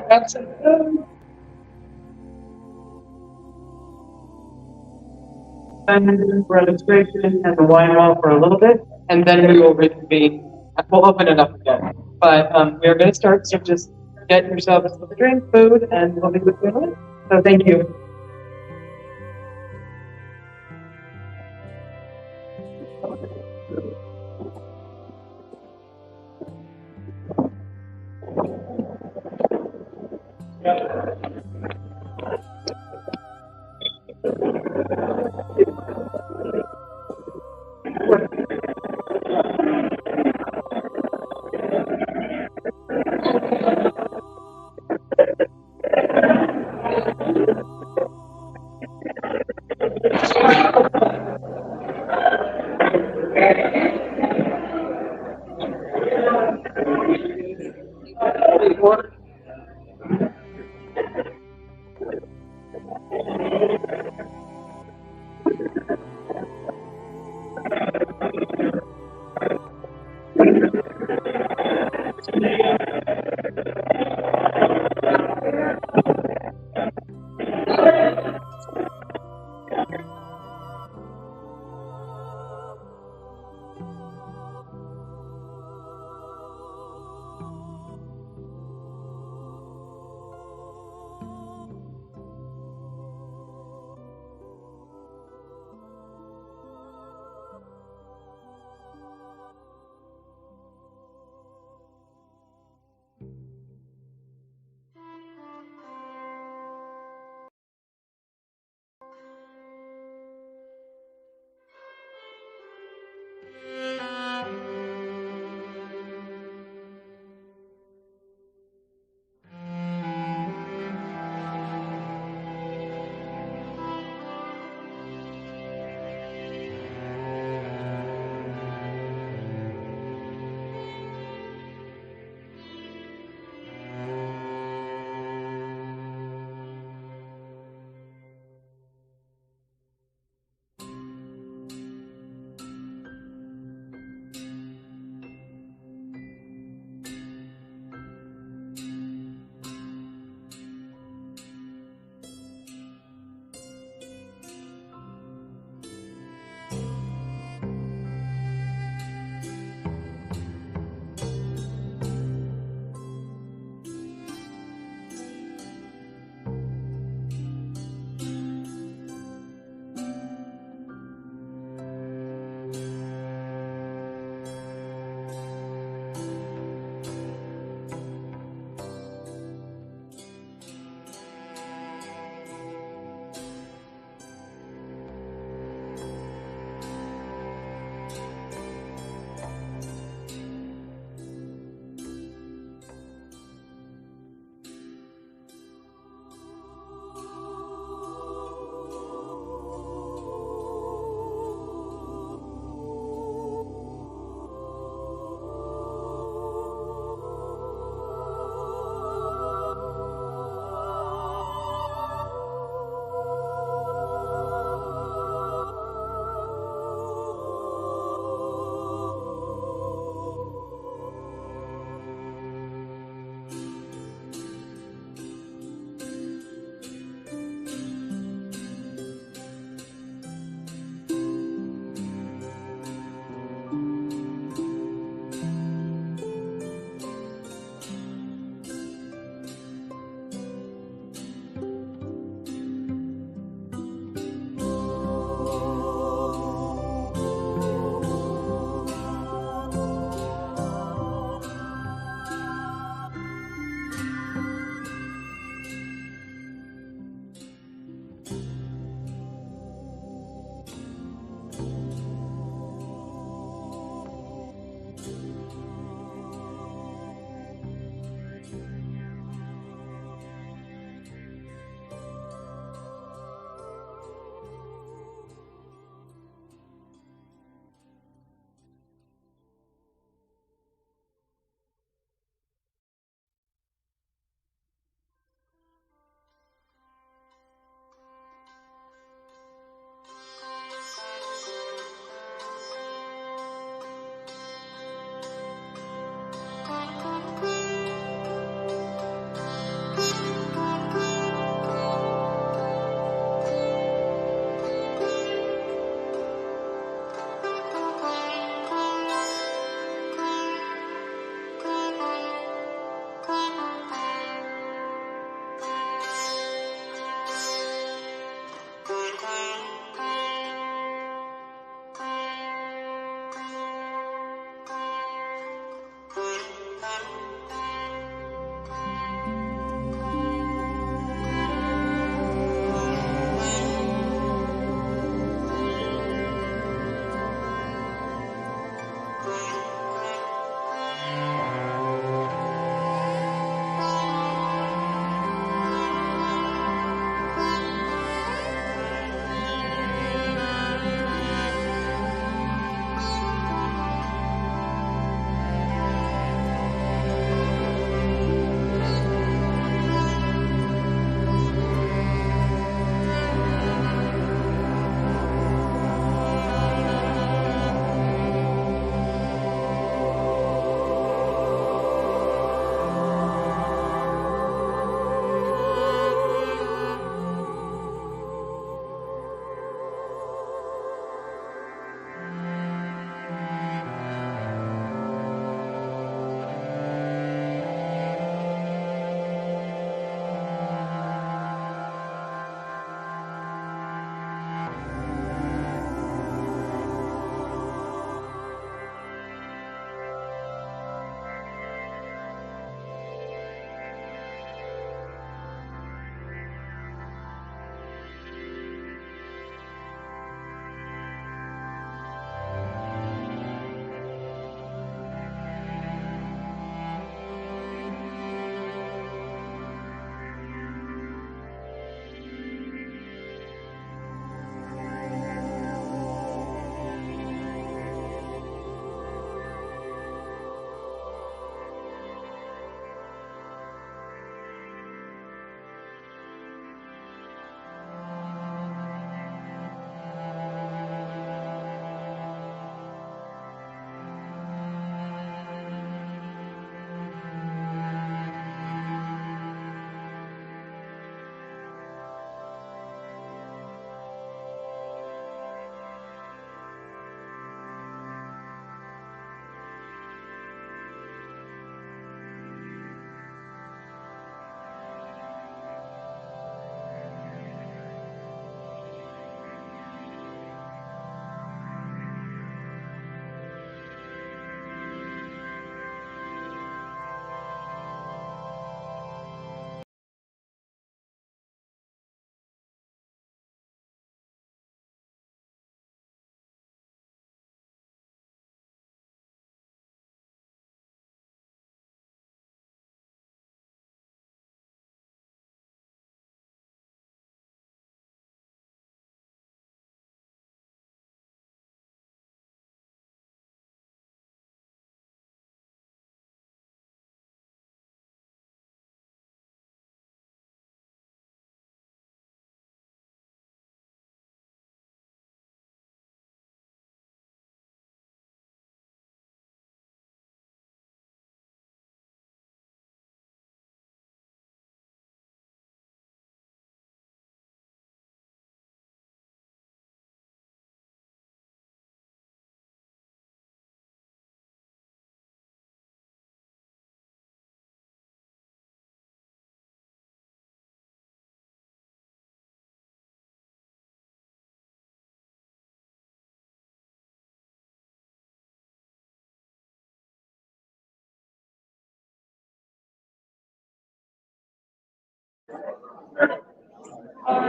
grab some food. And registration and the wine wall for a little bit, and then we will reconvene. We'll open it up again. But we are going to start, so just get yourselves a drink, food, and we'll be with you in a minute. So thank you.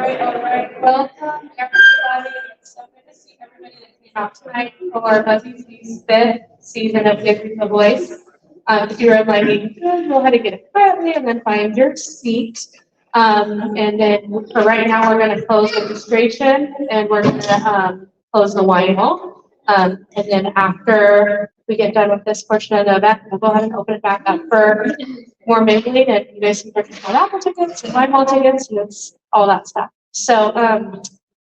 right. Welcome, everybody. It's so good to see everybody that came out tonight for Buzzy's 5th season of Give the Voice. If you're like me, go ahead and get it quietly and then find your seat. And then for right now, we're going to close registration and we're going to close the wine wall. And then after we get done with this portion of the event, we'll go ahead and open it back up for more mingling, and you guys can purchase Apple tickets and wine wall tickets and it's all that stuff. So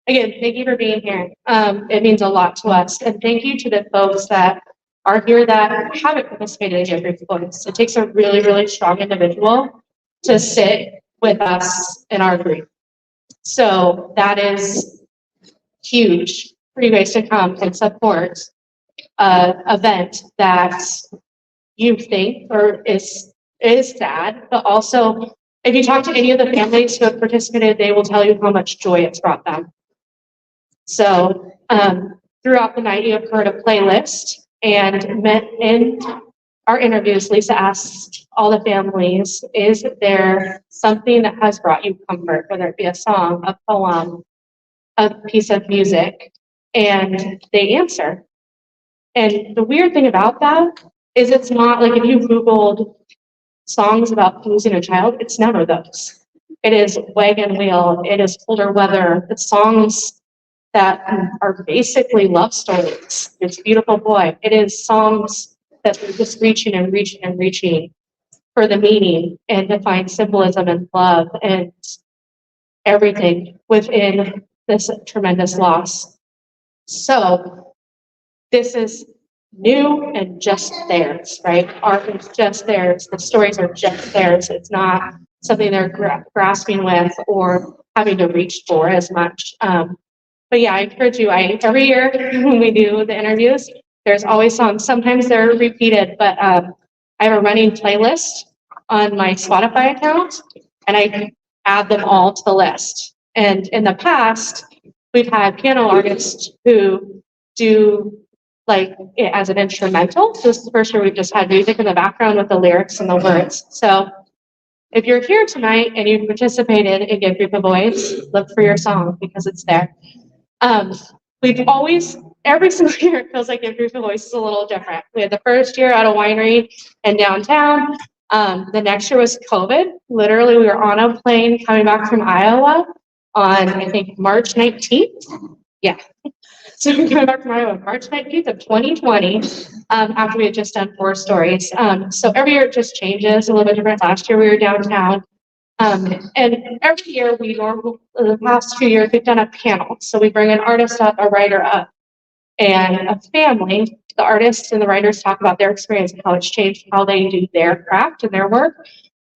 again, thank you for being here. It means a lot to us. And thank you to the folks that are here that haven't participated in Greatroom Voice. It takes a really, really strong individual to sit with us in our group. So that is huge for you guys to come and support an event that you think or is sad, but also if you talk to any of the families who have participated, they will tell you how much joy it's brought them. So throughout the night, you have heard a playlist, and in our interviews, Lisa asked all the families, is there something that has brought you comfort, whether it be a song, a poem, a piece of music? And they answer. And the weird thing about that is it's not like if you Googled songs about losing a child, it's never those. It is Wagon Wheel, it is Colder Weather, it's songs that are basically love stories. It's Beautiful Boy. It is songs that are just reaching and reaching and reaching for the meaning and to find symbolism and love and everything within this tremendous loss. So this is new and just theirs, right? Art is just theirs. The stories are just theirs. It's not something they're grasping with or having to reach for as much. But yeah, I encourage you. Every year when we do the interviews, there's always songs. Sometimes they're repeated, but I have a running playlist on my Spotify account, and I add them all to the list. And in the past, we've had piano artists who do like it as an instrumental. This is the first year we've just had music in the background with the lyrics and the words. So if you're here tonight and you participated in Give Group a Voice, look for your song because it's there. We've always, every single year, it feels like Give Group a Voice is a little different. We had the first year at a winery in downtown. The next year was COVID. Literally, we were on a plane coming back from Iowa on, I think, March 19th. Yeah. So we're coming back from Iowa March 19th of 2020, after we had just done 4 stories. So every year it just changes a little bit different. Last year we were downtown. And every year the past few years, we've done a panel. So we bring an artist up, a writer up, and a family. The artists and the writers talk about their experience and how it's changed how they do their craft and their work.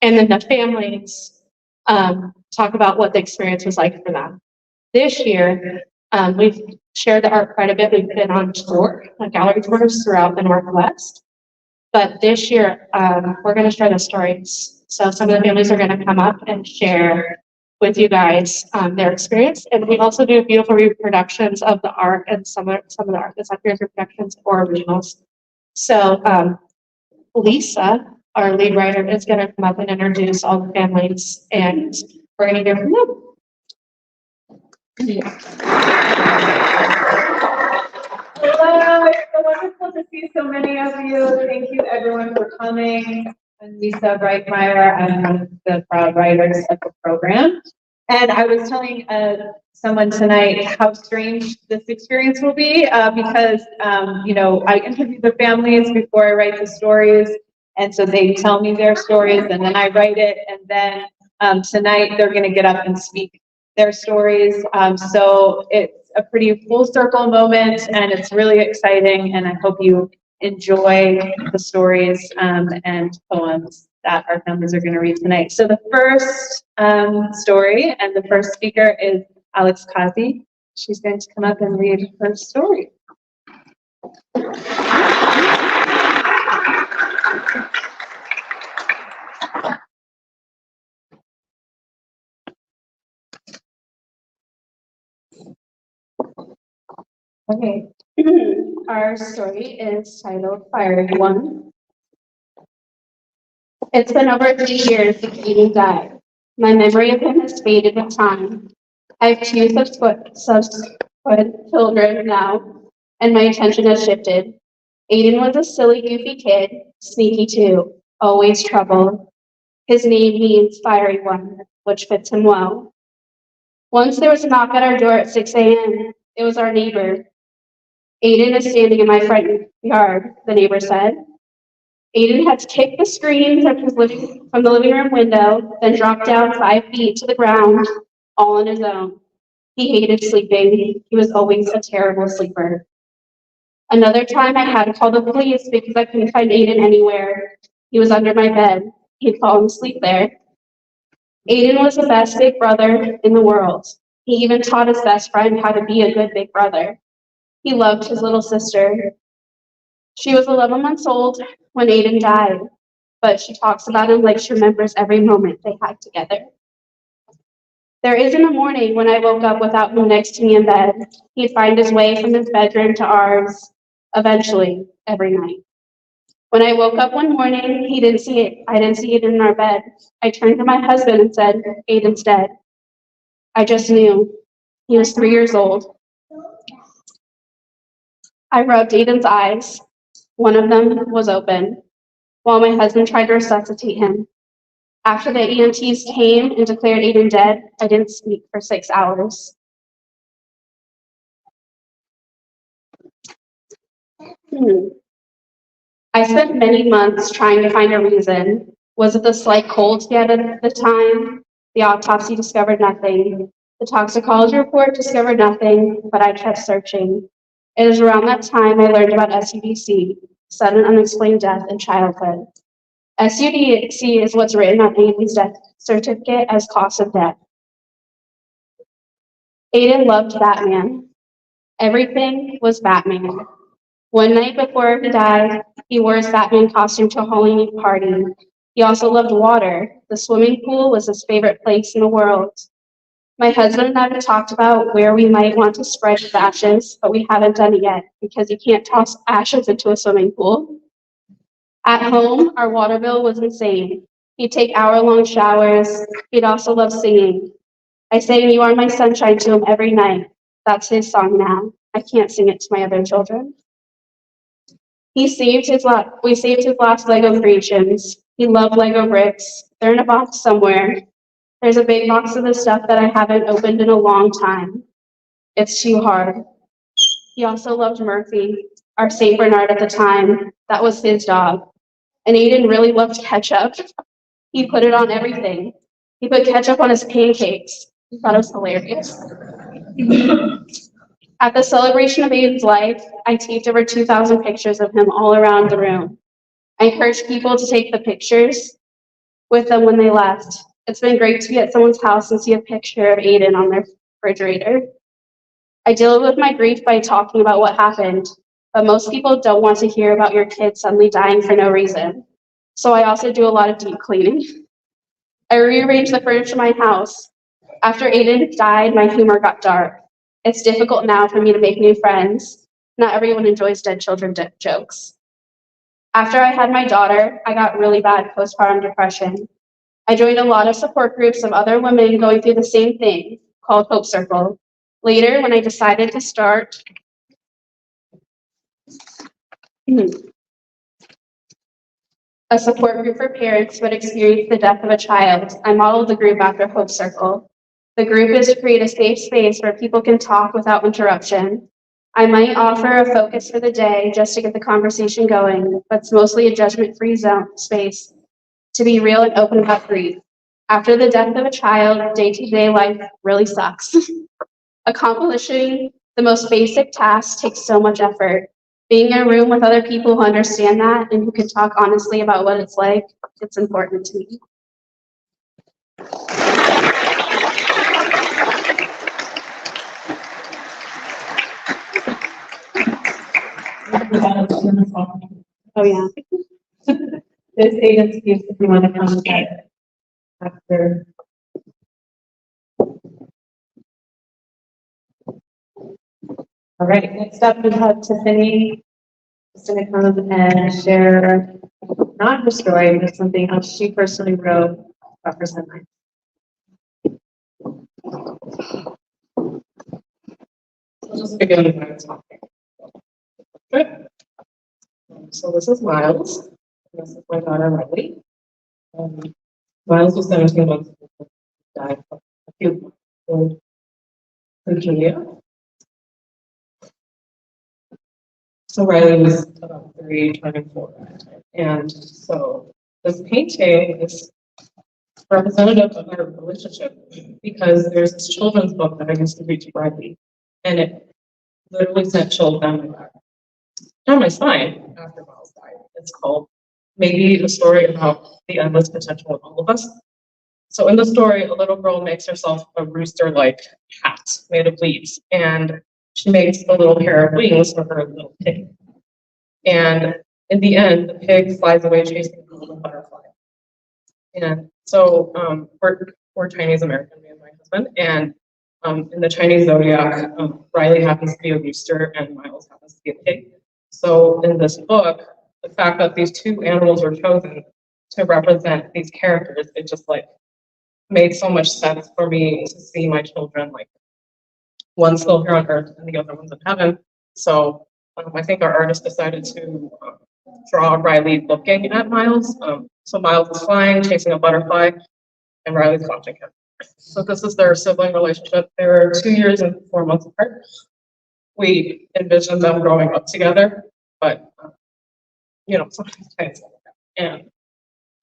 And then the families talk about what the experience was like for them. This year, we've shared the art quite a bit. We've been on tour, gallery tours throughout the Northwest. But this year, we're going to share the stories. So some of the families are going to come up and share with you guys their experience. And we also do beautiful reproductions of the art, and some of the art that's up here is reproductions or originals. So Lisa, our lead writer, is going to come up and introduce all the families, and we're going to hear from them. Hello, it's so wonderful to see so many of you. Thank you everyone for coming. I'm Lisa Breitmeyer. I'm one of the proud writers of the program. And I was telling someone tonight how strange this experience will be because, you know, I interview the families before I write the stories. And so they tell me their stories and then I write it. And then tonight they're going to get up and speak their stories. So it's a pretty full circle moment and it's really exciting. And I hope you enjoy the stories and poems that our families are going to read tonight. So the first story and the first speaker is Alex Kazi. She's going to come up and read her story. Okay, our story is titled Fire One. It's been over 3 years since Eden died. My memory of him has faded with time. I have two subsequent children now, and my attention has shifted. Aiden was a silly, goofy kid, sneaky too, always trouble. His name means fiery one, which fits him well. Once there was a knock at our door at 6 a.m. It was our neighbor. Aiden is standing in my front yard, the neighbor said. Aiden had kicked the screen from the living room window, then dropped down 5 feet to the ground, all on his own. He hated sleeping. He was always a terrible sleeper. Another time I had to call the police because I couldn't find Aiden anywhere. He was under my bed. He'd fallen asleep there. Aiden was the best big brother in the world. He even taught his best friend how to be a good big brother. He loved his little sister. She was 11 months old when Aiden died, but she talks about him like she remembers every moment they had together. There isn't a morning when I woke up without him next to me in bed. He'd find his way from his bedroom to ours, eventually, every night. When I woke up one morning, I didn't see it in our bed. I turned to my husband and said, Aiden's dead. I just knew. He was 3 years old. I rubbed Aiden's eyes. One of them was open, while my husband tried to resuscitate him. After the EMTs came and declared Aiden dead, I didn't speak for 6 hours. I spent many months trying to find a reason. Was it the slight cold he had at the time? The autopsy discovered nothing. The toxicology report discovered nothing, but I kept searching. It was around that time I learned about SUDC, sudden unexplained death in childhood. SUDC is what's written on Aiden's death certificate as cause of death. Aiden loved Batman. Everything was Batman. One night before he died, he wore his Batman costume to a Halloween party. He also loved water. The swimming pool was his favorite place in the world. My husband and I have talked about where we might want to spread his ashes, but we haven't done it yet because you can't toss ashes into a swimming pool. At home, our water bill was insane. He'd take hour-long showers. He'd also love singing. I sang You Are My Sunshine to him every night. That's his song now. I can't sing it to my other children. We saved his last Lego creations. He loved Lego bricks. They're in a box somewhere. There's a big box of the stuff that I haven't opened in a long time. It's too hard. He also loved Murphy, our Saint Bernard at the time. That was his dog. And Aiden really loved ketchup. He put it on everything. He put ketchup on his pancakes. He thought it was hilarious. At the celebration of Aiden's life, I taped over 2,000 pictures of him all around the room. I encouraged people to take the pictures with them when they left. It's been great to be at someone's house and see a picture of Aiden on their refrigerator. I deal with my grief by talking about what happened, but most people don't want to hear about your kid suddenly dying for no reason. So I also do a lot of deep cleaning. I rearranged the furniture in my house. After Aiden died, my humor got dark. It's difficult now for me to make new friends. Not everyone enjoys dead children jokes. After I had my daughter, I got really bad postpartum depression. I joined a lot of support groups of other women going through the same thing, called Hope Circle. Later, when I decided to start a support group for parents who had experienced the death of a child, I modeled the group after Hope Circle. The group is to create a safe space where people can talk without interruption. I might offer a focus for the day just to get the conversation going, but it's mostly a judgment-free space to be real and open about grief. After the death of a child, day-to-day life really sucks. Accomplishing the most basic tasks takes so much effort. Being in a room with other people who understand that and who can talk honestly about what it's like, it's important to me. Oh, yeah. This Aiden's piece, if you want to come back after. All right, next up we have Tiffany. She's going to come and share not her story, but something else she personally wrote about her son. just begin by talking. Okay. So this is Miles. This is my daughter Riley. Miles was 17 months old, died of acute leukemia. So Riley was about 3, turning 4 at that time. And so this painting is representative of our relationship because there's this children's book that I used to read to Riley, and it literally sent chills down my spine after Miles died. It's called Maybe a Story About the Endless Potential of All of Us. So in the story, a little girl makes herself a rooster-like hat made of leaves, and she makes a little pair of wings for her little pig. And in the end, the pig flies away chasing the little butterfly. And so we're Chinese American, me and my husband, and in the Chinese zodiac, Riley happens to be a rooster and Miles happens to be a pig. So in this book, the fact that these two animals were chosen to represent these characters, it just like made so much sense for me to see my children, like one still here on earth and the other one's in heaven. So I think our artist decided to draw Riley looking at Miles. So Miles is flying, chasing a butterfly, and Riley's watching him. So this is their sibling relationship. They're 2 years and 4 months apart. We envisioned them growing up together, but sometimes things like that.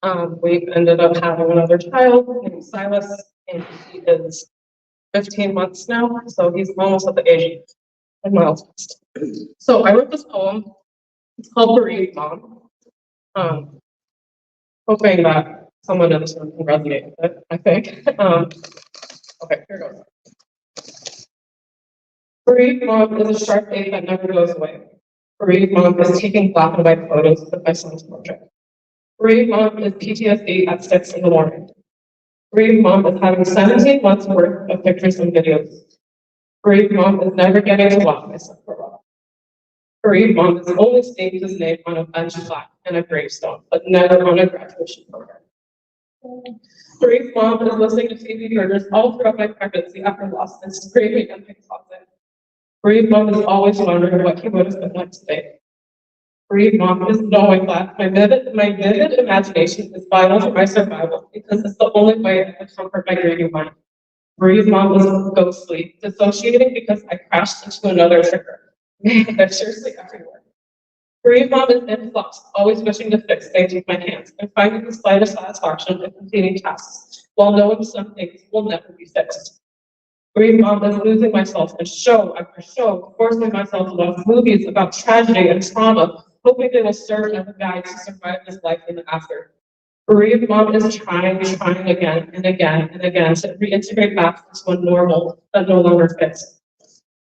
And we ended up having another child named Silas, and he is 15 months now, so he's almost at the age of Miles. So I wrote this poem. It's called Bereaved Mom. Hoping that someone in this room can resonate with it, I think. Okay, here goes. Bereaved Mom is a sharp ache that never goes away. Bereaved Mom is taking black and white photos of my son's portrait. Bereaved Mom is PTSD at 6 in the morning. Bereaved Mom is having 17 months worth of pictures and videos. Bereaved Mom is never getting to walk my son for a while. Bereaved Mom is only stating his name on a bench plaque and a gravestone, but never on a graduation program. Bereaved Mom is listening to TV murders all throughout my pregnancy after loss and screaming at my closet. Bereaved Mom is always wondering what he would have been like today. Bereaved Mom is knowing that my vivid imagination is vital for my survival because it's the only way I can comfort my grieving mind. Bereaved Mom is ghostly, dissociating because I crashed into another trigger. They're seriously everywhere. Bereaved Mom is in flux, always wishing to fix things with my hands and finding the slightest satisfaction in completing tasks, while knowing some things will never be fixed. Bereaved Mom is losing myself in show after show, forcing myself to watch movies about tragedy and trauma, hoping they will serve as a guide to survive this life in the after. Bereaved Mom is trying again and again and again to reintegrate back into a normal that no longer fits.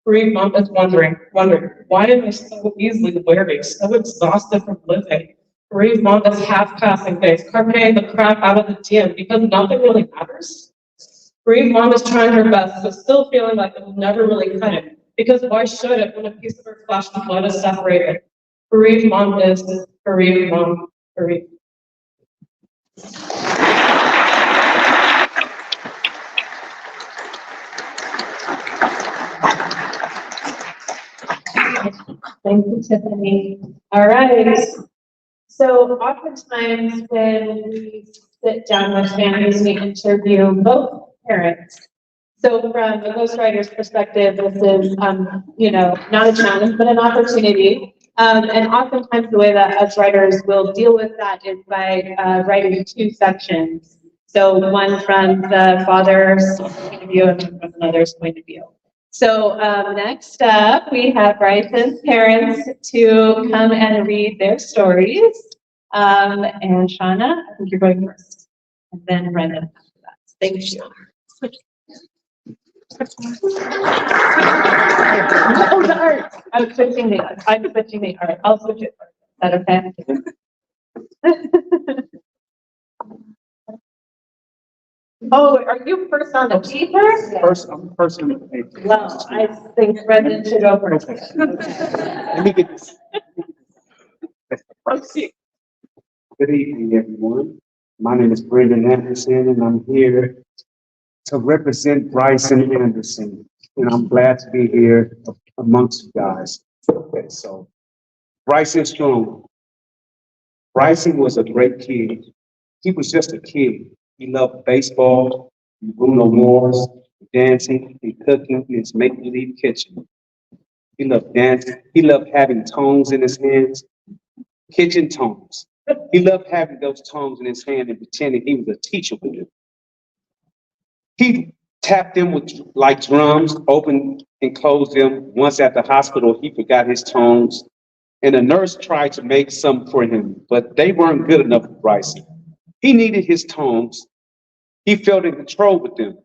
Bereaved Mom is wondering, why am I so easily weary, so exhausted from living? Bereaved Mom is half-passing things, carpeting the crap out of the DM because nothing really matters. Bereaved Mom is trying her best, but still feeling like it will never really cut it, because why should it when a piece of her flesh and blood is separated? Bereaved Mom is bereaved mom, bereaved. Thank you, Tiffany. All right. So oftentimes when we sit down with families, we interview both parents. So from the ghostwriter's perspective, this is, not a challenge, but an opportunity. And oftentimes the way that us writers will deal with that is by writing two sections. So one from the father's point of view and one from the mother's point of view. So next up, we have Bryson's parents to come and read their stories. And Shauna, I think you're going first. And then Brendan after that. Thank you. Oh, the art. I'm switching the art. I'll switch it first. Is that okay? Oh, are you first on the paper? I'm first on the paper. Well, I think Brendan should go first. Let me get this. Good evening, everyone. My name is Brendan Anderson, and I'm here to represent Bryson Anderson. And I'm glad to be here amongst you guys. Okay, so Bryson Strong. Bryson was a great kid. He was just a kid. He loved baseball, Bruno Mars, dancing and cooking in his make-believe kitchen. He loved dancing. He loved having tongs in his hands, kitchen tongs. He loved having those tongs in his hand and pretending he was a teacher with them. He tapped them with like drums, opened and closed them. Once at the hospital, he forgot his tongs, and a nurse tried to make some for him, but they weren't good enough for Bryson. He needed his tongs. He felt in control with them,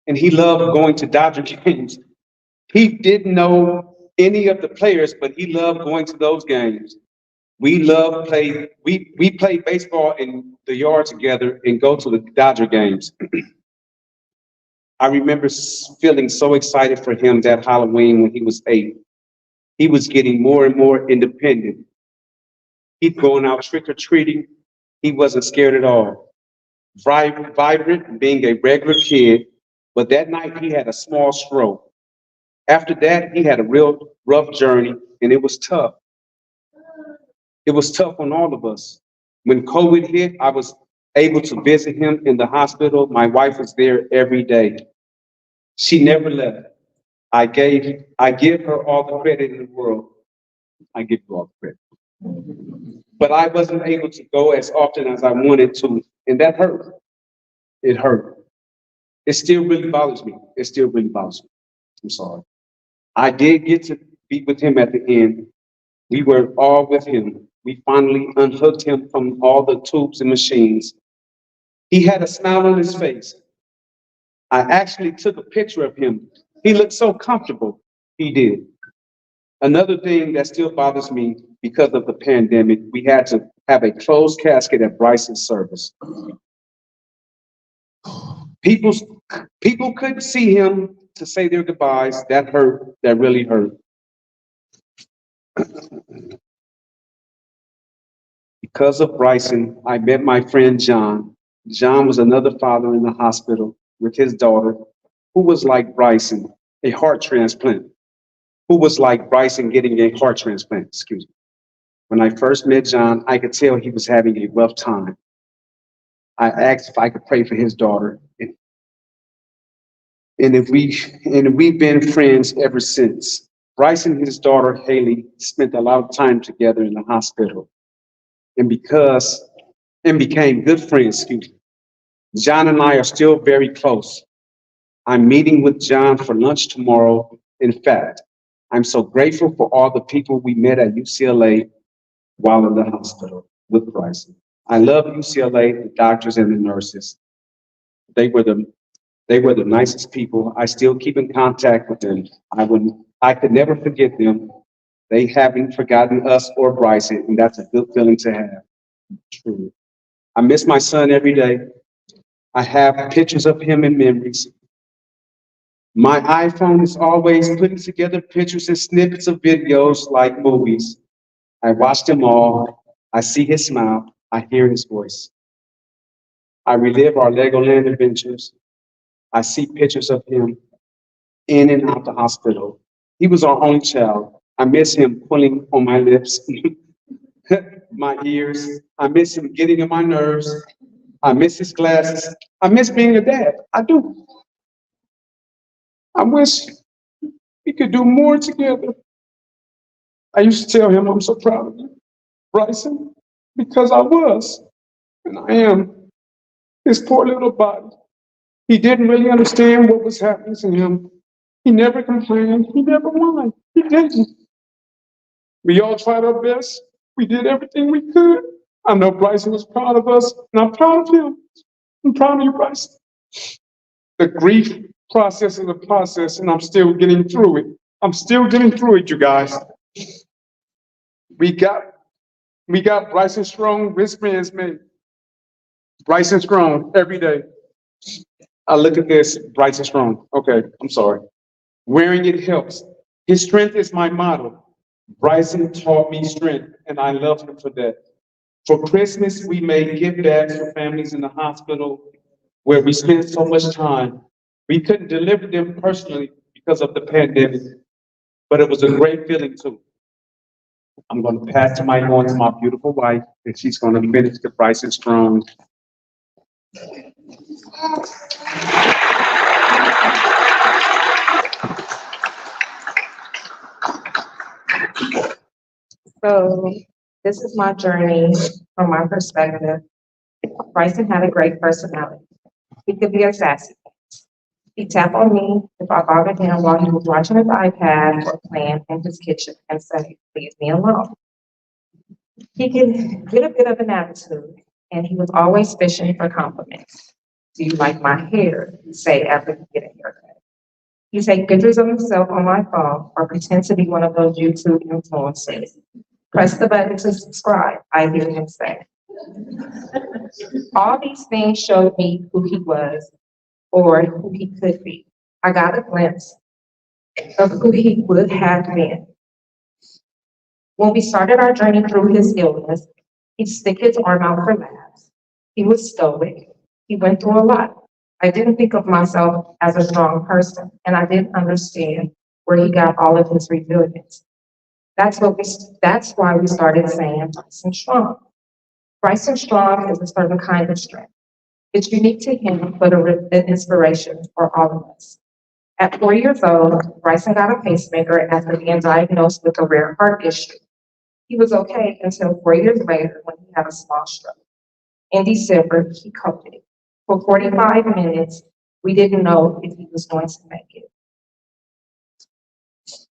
and he loved going to Dodger games. He didn't know any of the players, but he loved going to those games. We played baseball in the yard together and go to the Dodger games. I remember feeling so excited for him that Halloween when he was 8. He was getting more and more independent. He'd going out trick or treating. He wasn't scared at all. Vibrant, being a regular kid, but that night he had a small stroke. After that, he had a real rough journey, and it was tough. It was tough on all of us. When COVID hit, I was able to visit him in the hospital. My wife was there every day. She never left. I give her all the credit in the world. I give her all the credit. But I wasn't able to go as often as I wanted to, and that hurt. It hurt. It still really bothers me. It still really bothers me. I'm sorry. I did get to be with him at the end. We were all with him. We finally unhooked him from all the tubes and machines. He had a smile on his face. I actually took a picture of him. He looked so comfortable. He did. Another thing that still bothers me because of the pandemic, we had to have a closed casket at Bryson's service. People couldn't see him to say their goodbyes. That hurt. That really hurt. Because of Bryson, I met my friend John. John was another father in the hospital with his daughter, who was like Bryson, a heart transplant. Who was like Bryson getting a heart transplant, excuse me. When I first met John, I could tell he was having a rough time. I asked if I could pray for his daughter. And we've been friends ever since. Bryson and his daughter, Haley, spent a lot of time together in the hospital. And became good friends, excuse me. John and I are still very close. I'm meeting with John for lunch tomorrow. In fact, I'm so grateful for all the people we met at UCLA while in the hospital with Bryson. I love UCLA, the doctors and the nurses. They were the nicest people. I still keep in contact with them. I could never forget them. They haven't forgotten us or Bryson, and that's a good feeling to have. True. I miss my son every day. I have pictures of him and memories. My iPhone is always putting together pictures and snippets of videos like movies. I watch them all. I see his smile. I hear his voice. I relive our Legoland adventures. I see pictures of him in and out the hospital. He was our only child. I miss him pulling on my lips, my ears. I miss him getting on my nerves. I miss his glasses. I miss being a dad. I do. I wish we could do more together. I used to tell him I'm so proud of you, Bryson, because I was, and I am, his poor little body. He didn't really understand what was happening to him. He never complained. He never whined. He didn't. We all tried our best. We did everything we could. I know Bryson was proud of us, and I'm proud of him. I'm proud of you, Bryson. The grief process is a process, and I'm still getting through it. I'm still getting through it, you guys. We got Bryson Strong, wristbands made. Bryson Strong every day. I look at this, Bryson Strong. Okay, I'm sorry. Wearing it helps. His strength is my motto. Bryson taught me strength, and I love him for that. For Christmas, we made gift bags for families in the hospital where we spent so much time. We couldn't deliver them personally because of the pandemic. but it was a great feeling too. I'm going to pass the mic on to my beautiful wife, and she's going to finish the Bryson Strong. So this is my journey from my perspective. Bryson had a great personality. He could be a sassy. He'd tap on me if I bothered him while he was watching his iPad or playing in his kitchen and say, "Leave me alone." He could get a bit of an attitude, and he was always fishing for compliments. "Do you like my hair?" he'd say after he get a haircut. He'd take pictures of himself on my phone or pretend to be one of those YouTube influencers. "Press the button to subscribe," I hear him say. All these things showed me who he was or who he could be. I got a glimpse of who he would have been. When we started our journey through his illness, he'd stick his arm out for laughs. He was stoic. He went through a lot. I didn't think of myself as a strong person, and I didn't understand where he got all of his resilience. That's why we started saying Bryson Strong. Bryson Strong is a certain kind of strength. It's unique to him, but an inspiration for all of us. At 4 years old, Bryson got a pacemaker after being diagnosed with a rare heart issue. He was okay until 4 years later when he had a small stroke. In December, he coded. For 45 minutes, we didn't know if he was going to make it.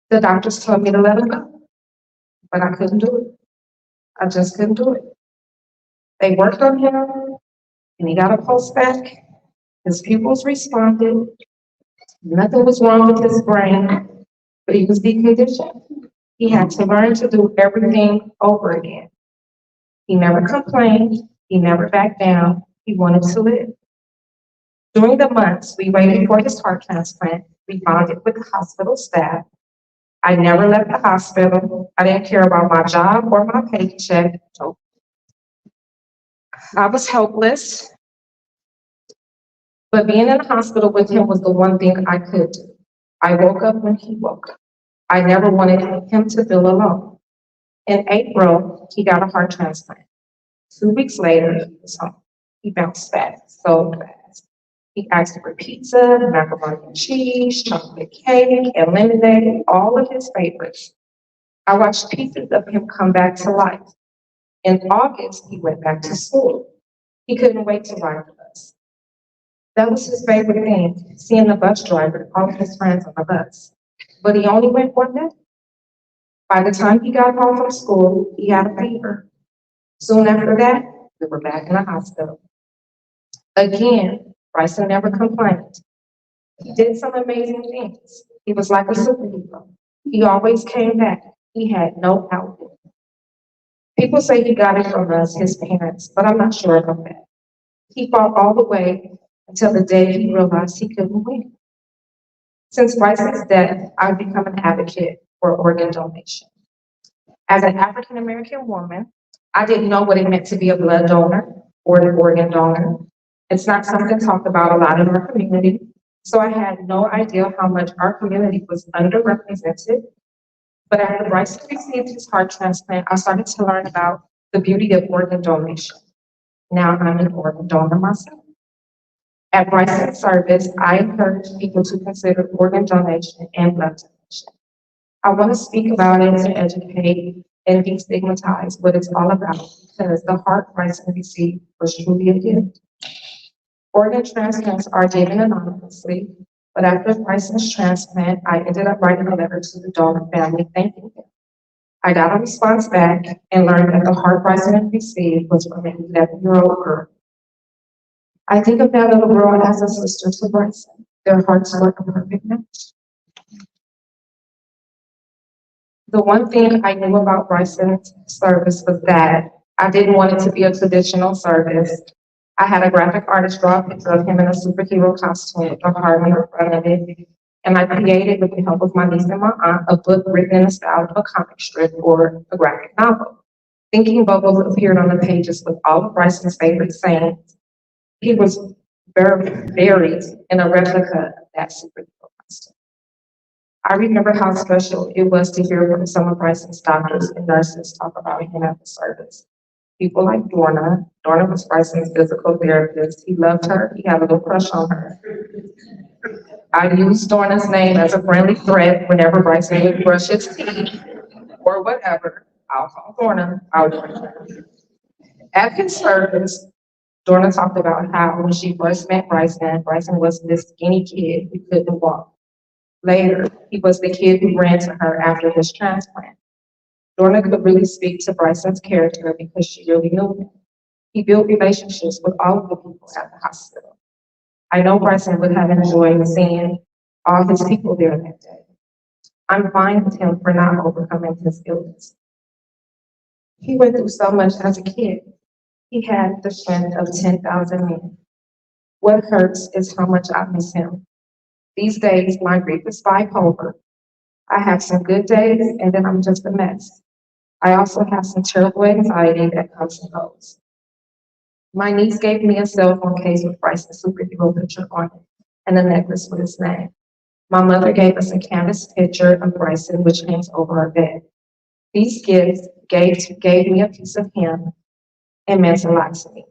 The doctors told me to let him go, but I couldn't do it. I just couldn't do it. They worked on him, and he got a pulse back. His pupils responded. Nothing was wrong with his brain, but he was deconditioned. He had to learn to do everything over again. He never complained. He never backed down. He wanted to live. During the months we waited for his heart transplant, we bonded with the hospital staff. I never left the hospital. I didn't care about my job or my paycheck. So I was helpless. But being in the hospital with him was the one thing I could do. I woke up when he woke up. I never wanted him to feel alone. In April, he got a heart transplant. 2 weeks later, he was home. He bounced back so fast. He asked for pizza, macaroni and cheese, chocolate cake, and lemonade, all of his favorites. I watched pieces of him come back to life. In August, he went back to school. He couldn't wait to ride the bus. That was his favorite thing, seeing the bus driver, all of his friends on the bus. But he only went one day. By the time he got home from school, he had a fever. Soon after that, we were back in the hospital. Again, Bryson never complained. He did some amazing things. He was like a superhero. He always came back. He had no outlet. People say he got it from us, his parents, but I'm not sure about that. He fought all the way until the day he realized he couldn't win. Since Bryson's death, I've become an advocate for organ donation. As an African American woman, I didn't know what it meant to be a blood donor or an organ donor. It's not something talked about a lot in our community, so I had no idea how much our community was underrepresented. But after Bryson received his heart transplant, I started to learn about the beauty of organ donation. Now I'm an organ donor myself. At Bryson's service, I encourage people to consider organ donation and blood donation. I want to speak about it to educate and destigmatize what it's all about, because the heart Bryson received was truly a gift. Organ transplants are given anonymously, but after Bryson's transplant, I ended up writing a letter to the donor family thanking them. I got a response back and learned that the heart Bryson received was from an 11-year-old girl. I think of that little girl as a sister to Bryson. Their hearts were a perfect match. The one thing I knew about Bryson's service was that I didn't want it to be a traditional service. I had a graphic artist draw a picture of him in a superhero costume with a heart in front of it. And I created, with the help of my niece and my aunt, a book written in the style of a comic strip or a graphic novel. Thinking bubbles appeared on the pages with all of Bryson's favorite sayings. He was buried in a replica of that superhero costume. I remember how special it was to hear from some of Bryson's doctors and nurses talk about him at the service. People like Dorna. Dorna was Bryson's physical therapist. He loved her. He had a little crush on her. I used Dorna's name as a friendly threat whenever Bryson would brush his teeth or whatever. I'll call Dorna. I'll do it. At his service, Dorna talked about how when she first met Bryson, Bryson was this skinny kid who couldn't walk. Later, he was the kid who ran to her after his transplant. Dorna could really speak to Bryson's character because she really knew him. He built relationships with all of the people at the hospital. I know Bryson would have enjoyed seeing all his people there that day. I'm fine with him for not overcoming his illness. He went through so much as a kid. He had the strength of 10,000 men. What hurts is how much I miss him. These days, my grief is bipolar. I have some good days, and then I'm just a mess. I also have some terrible anxiety that comes and goes. My niece gave me a cell phone case with Bryson's superhero picture on it and a necklace with his name. My mother gave us a canvas picture of Bryson, which hangs over our bed. These gifts gave me a piece of him and meant a lot to me.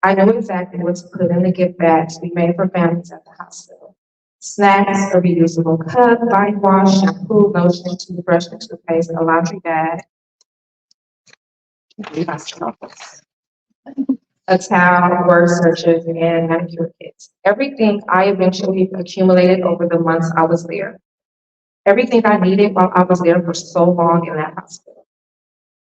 I know exactly what to put in the gift bags we made for families at the hospital. Snacks, a reusable cup, body wash, shampoo, lotion, toothbrush, and toothpaste, a laundry bag. A towel, word searches, and manicure kits. Everything I eventually accumulated over the months I was there. Everything I needed while I was there for so long in that hospital.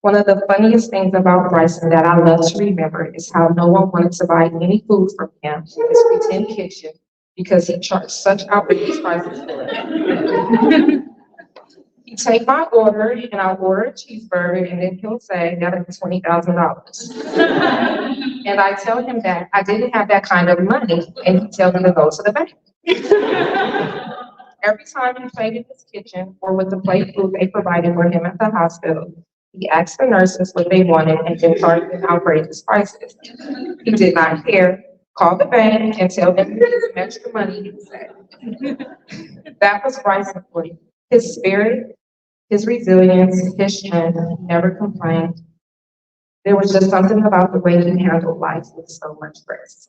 One of the funniest things about Bryson that I love to remember is how no one wanted to buy any food from him in his pretend kitchen because he charged such outrageous prices for it. He'd take my order and I'll order a cheeseburger and then he'll say that'll be $20,000. And I tell him that I didn't have that kind of money and he'd tell me to go to the bank. Every time he played in his kitchen or with the plate food they provided for him at the hospital, he asked the nurses what they wanted and then charged outrageous prices. He did not care, call the bank and tell them to get some extra money, he said. That was Bryson for you. His spirit, his resilience, his strength, he never complained. There was just something about the way he handled life with so much grace.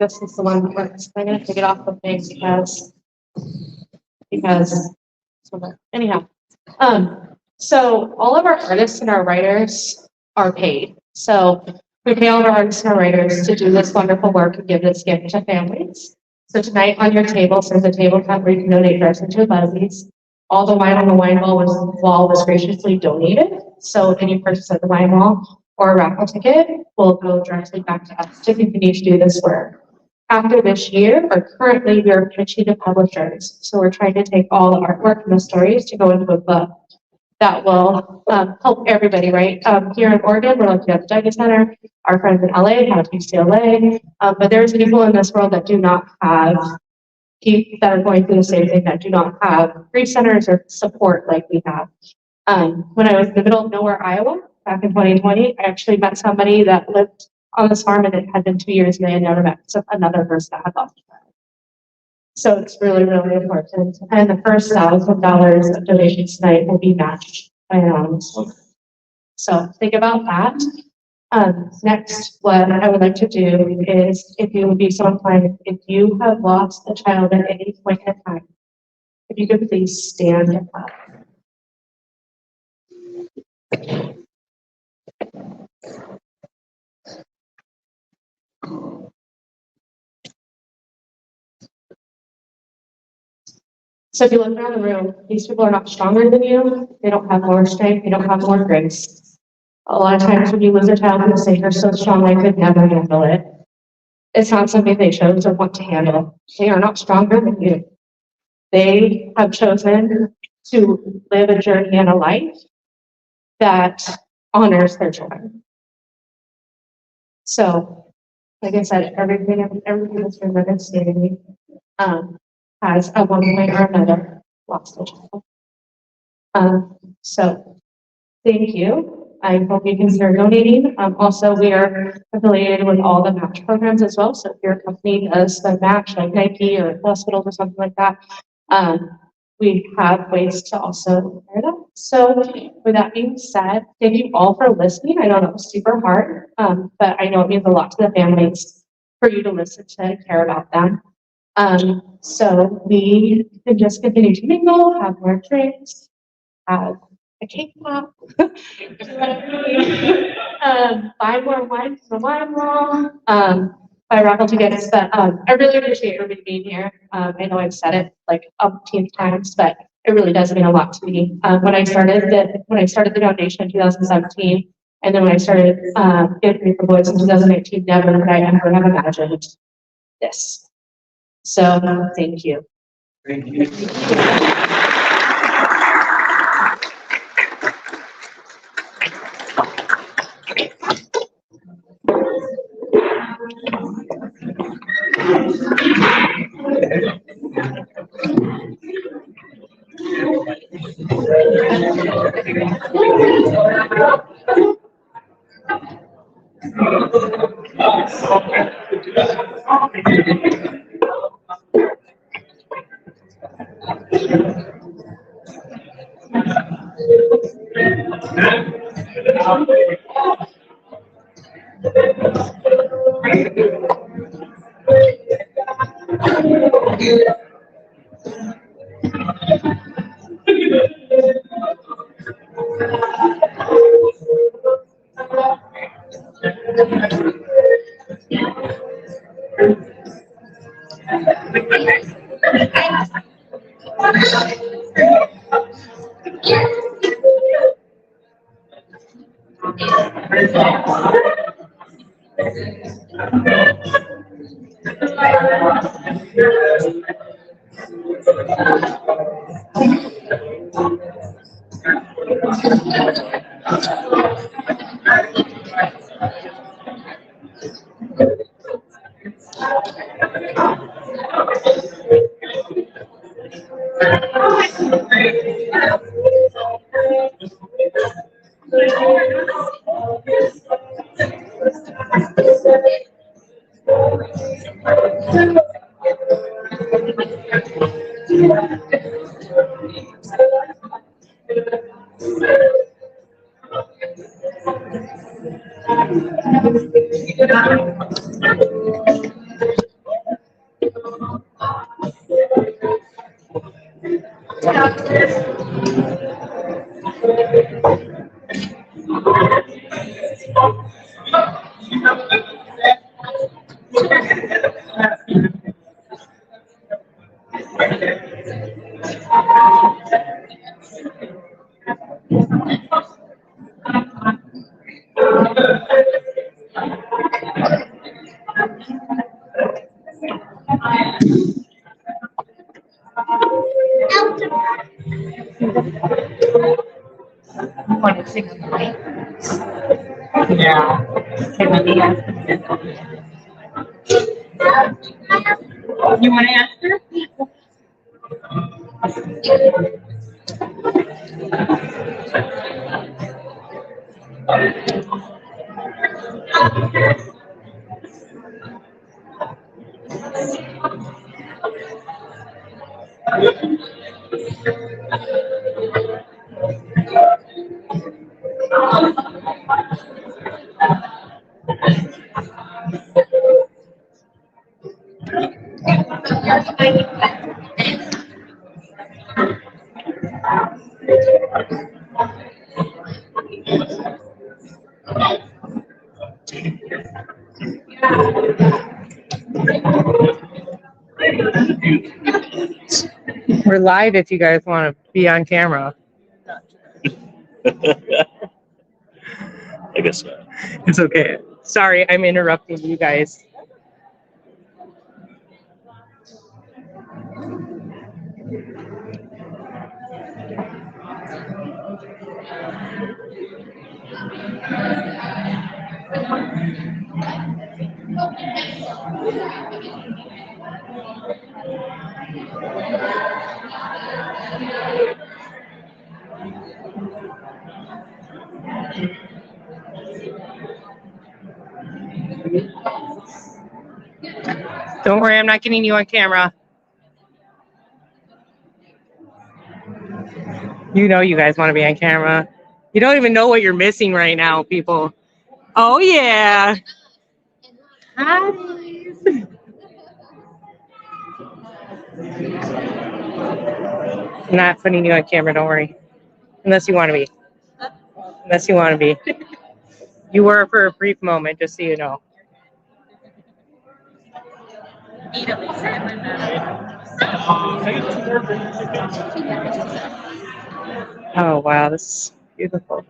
This is the one that works. I'm gonna take it off of me because anyhow. So all of our artists and our writers are paid. So we pay all of our artists and our writers to do this wonderful work and give this gift to families. So tonight on your table, there's a table top where you can donate directly to Buzzy's. All the wine on the wine wall was graciously donated. So any purchase at the wine wall or a raffle ticket will go directly back to us to continue to do this work. After this year, or currently, we are pitching to publishers. So we're trying to take all the artwork and the stories to go into a book that will help everybody, right? Here in Oregon, we're looking at the Douglas Center. Our friends in LA have UCLA, but there's people in this world that do not have, that are going through the same thing, that do not have grief centers or support like we have. When I was in the middle of nowhere, Iowa, back in 2020, I actually met somebody that lived on this farm and it had been 2 years and they had never met another person that had lost a child. So it's really, really important. And the first $1,000 of donations tonight will be matched by an anonymous woman. So think about that. Next, what I would like to do is, if you would be so inclined, if you have lost a child at any point in time, if you could please stand up. So if you look around the room, these people are not stronger than you. They don't have more strength. They don't have more grace. A lot of times when you lose a child, you say, "You're so strong, I could never handle it." It's not something they chose or want to handle. They are not stronger than you. They have chosen to live a journey and a life that honors their children. So, like I said, everything that's been written stated me, has at one point or another lost a child. So thank you. I hope you consider donating. Also, we are affiliated with all the match programs as well. So if your company does the match like Nike or hospitals or something like that, we have ways to also pair them. So with that being said, thank you all for listening. I know it was super hard, but I know it means a lot to the families for you to listen to and care about them. So we can just continue to mingle, have more drinks, have a cake pop. Buy more wine from the wine wall, buy raffle tickets, but, I really appreciate everybody being here. I know I've said it like umpteen times, but it really does mean a lot to me. When I started the foundation in 2017, and then when I started, Beaverton for Boys in 2018, never could I ever have imagined this. So, thank you. Thank you. Want to sing on the mic? Yeah. Okay, maybe ask her. You want to ask her? We're live if you guys want to be on camera. I guess not. It's okay. Sorry, I'm interrupting you guys. Don't worry, I'm not getting you on camera. You know you guys want to be on camera. You don't even know what you're missing right now, people. Oh, yeah. Hi. I'm not putting you on camera, don't worry. Unless you want to be. Unless you want to be. You were for a brief moment, just so you know. Oh, wow, this is beautiful.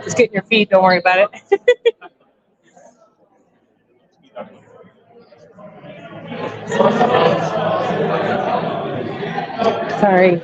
Just getting your feet, don't worry about it. Sorry.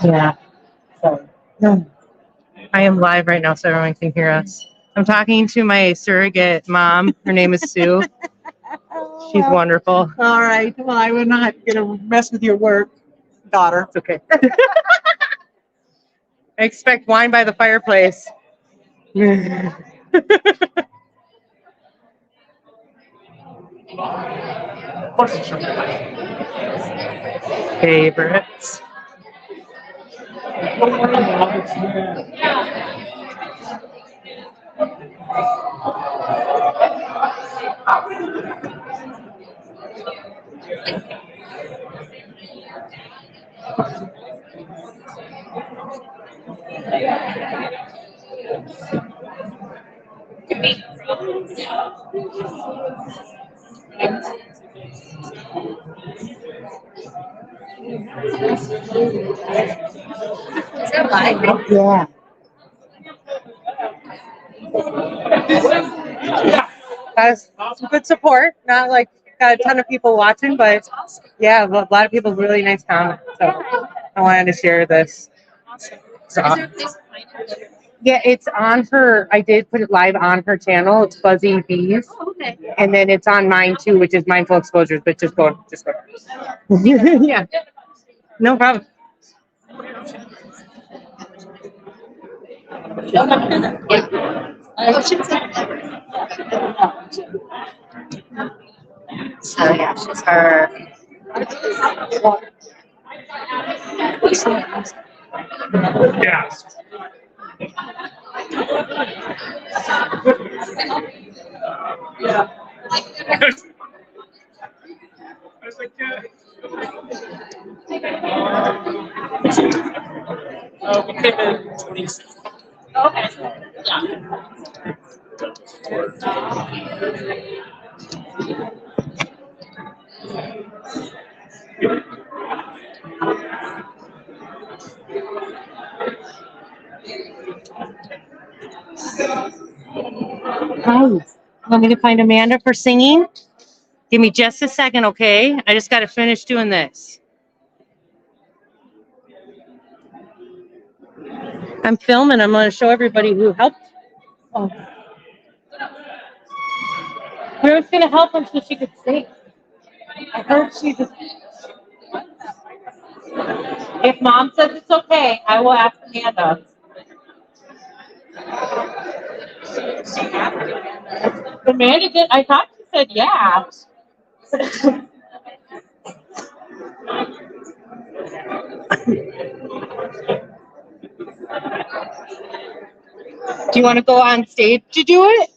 Yeah. No. I am live right now, so everyone can hear us. I'm talking to my surrogate mom. Her name is Sue. She's wonderful. All right. Well, I would not going to mess with your work, daughter. It's okay. I expect wine by the fireplace. Favorites. Is that live? Yeah. Has some good support. Not like got a ton of people watching, but yeah, a lot of people really nice comments. So I wanted to share this. So, yeah, it's on her. I did put it live on her channel. It's Buzzy Bees, and then it's on mine too, which is Mindful Exposures. But just go. Yeah, no problem. So yeah, she's her. Yeah. I was like, yeah. We came in 26. Okay. Hi. Want me to find Amanda for singing? Give me just a second, okay? I just got to finish doing this. I'm filming. I'm going to show everybody who helped. Oh. I was going to help her so she could sing. I heard she just. If mom says it's okay, I will ask Amanda. Amanda did. I thought she said yeah. Do you want to go on stage to do it?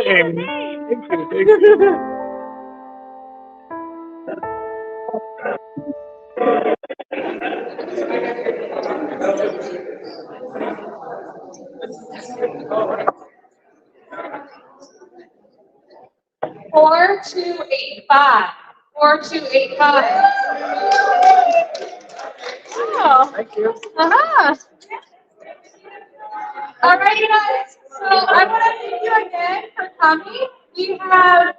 Thank you. 4285. 4285. Oh. Thank you. Uh-huh. All right, guys. So I want to thank you again for coming. We have,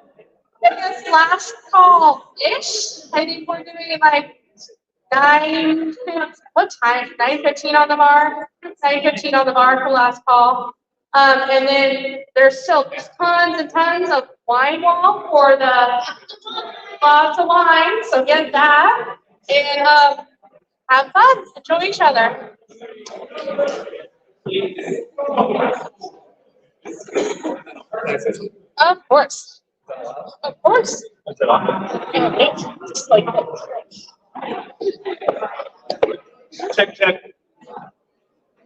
I guess, last call-ish. I think we're doing like 9, what time? 9:15 on the bar? 9:15 on the bar for last call. And then there's still tons and tons of wine wall for the lots of wine. So get that and have fun. Enjoy each other. Of course. Of course. Just like Check, check.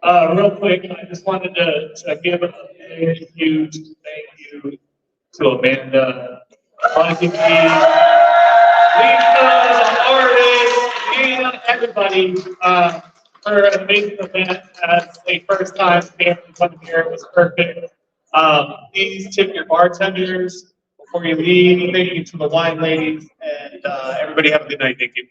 Real quick, I just wanted to give a big, huge thank you to Amanda, Buzzy, Lisa, artist, Nina, everybody, for an amazing event as a first time family come here. It was perfect. Please tip your bartenders before you leave. Thank you to the wine ladies and everybody have a good night. Thank you.